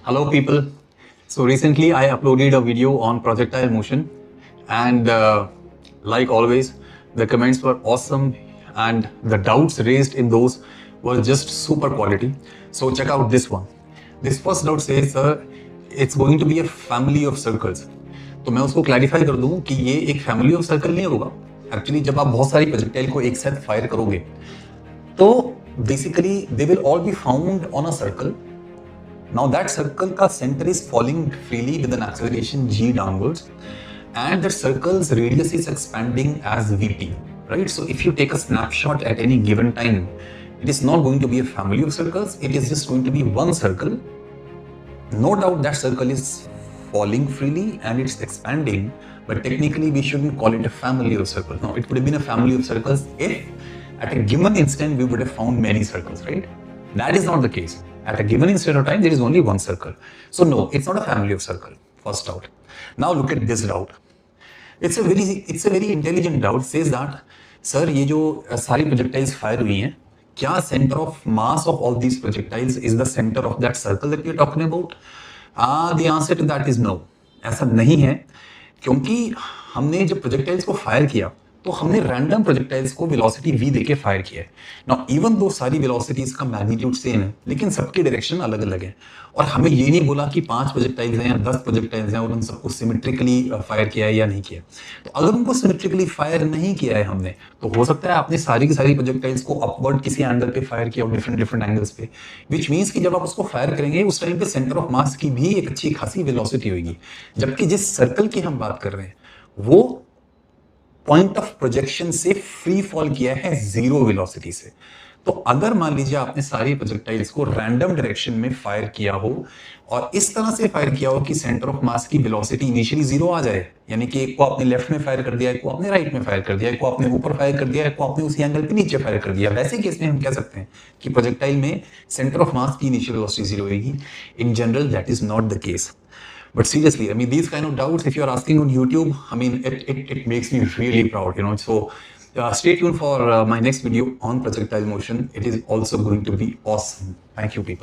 Hello, people. So recently I uploaded a video on projectile motion, and like always, the comments were awesome, and the doubts raised in those were just super quality. So check out this one. This first doubt says, sir, it's going to be a family of circles. तो मैं उसको clarify कर दूं कि ये एक family of circle नहीं होगा. एक्चुअली जब आप बहुत सारी प्रोजेक्टाइल को एक साथ फायर करोगे तो basically they will all be found on a circle. Now that circle ka center is falling freely with an acceleration g downwards, and the circle's radius is expanding as vt, right? So if you take a snapshot at any given time, it is not going to be a family of circles, it is just going to be one circle. No doubt that circle is falling freely and it's expanding, but technically we shouldn't call it a family of circles. No, it would have been a family of circles if at a given instant we would have found many circles, right? That is not the case. At a given instant of time, there is only one circle. So no, it's not a family of circle. First doubt. Now look at this doubt. It's a very intelligent doubt. Says that, sir, ये जो सारी projectiles fire हुई हैं, क्या center of mass of all these projectiles is the center of that circle that we are talking about? The answer to that is no. ऐसा नहीं है, क्योंकि हमने जब projectiles को fire किया तो हमने रैंडम प्रोजेक्टाइल्स को वेलोसिटी v देके फायर किया है. नाउ इवन दो सारी वेलोसिटीज का मैग्नीट्यूड सेम है, लेकिन सबके डायरेक्शन अलग अलग है. और हमें ये नहीं बोला कि 5 प्रोजेक्टाइल्स हैं या 10 प्रोजेक्टाइल्स हैं और उन सबको सिमेट्रिकली फायर किया है या नहीं किया. तो अगर उनको सिमेट्रिकली फायर नहीं किया है हमने, तो हो सकता है आपने सारी की सारी प्रोजेक्टाइल्स को अपवर्ड किसी एंगल पे फायर किया और डिफरेंट एंगल्स पे, विच मीन्स कि जब आप उसको फायर करेंगे उस टाइम पे सेंटर ऑफ मास की भी एक अच्छी खासी वेलोसिटी होगी. जबकि जिस सर्कल की हम बात कर रहे हैं वो पॉइंट ऑफ प्रोजेक्शन से फ्री फॉल किया है जीरो वेलोसिटी से. तो अगर मान लीजिए आपने सारी प्रोजेक्टाइल्स को रैंडम डायरेक्शन में फायर किया हो और इस तरह से फायर किया हो कि सेंटर ऑफ मास की वेलोसिटी इनिशियली जीरो आ जाए, यानी कि एक को आपने लेफ्ट में फायर कर दिया, एक को आपने राइट में फायर कर दिया, एक को आपने ऊपर फायर कर दिया, एक को आपने उसी एंगल पे नीचे फायर कर दिया, वैसे केस में हम कह सकते हैं कि प्रोजेक्टाइल में सेंटर ऑफ मास की इनिशियल वेलोसिटी जीरो होगी. In general that is not the case. But seriously, I mean, these kind of doubts, if you're asking on YouTube, I mean, it makes me really proud, you know. So stay tuned for my next video on projectile motion. It is also going to be awesome. Thank you, people.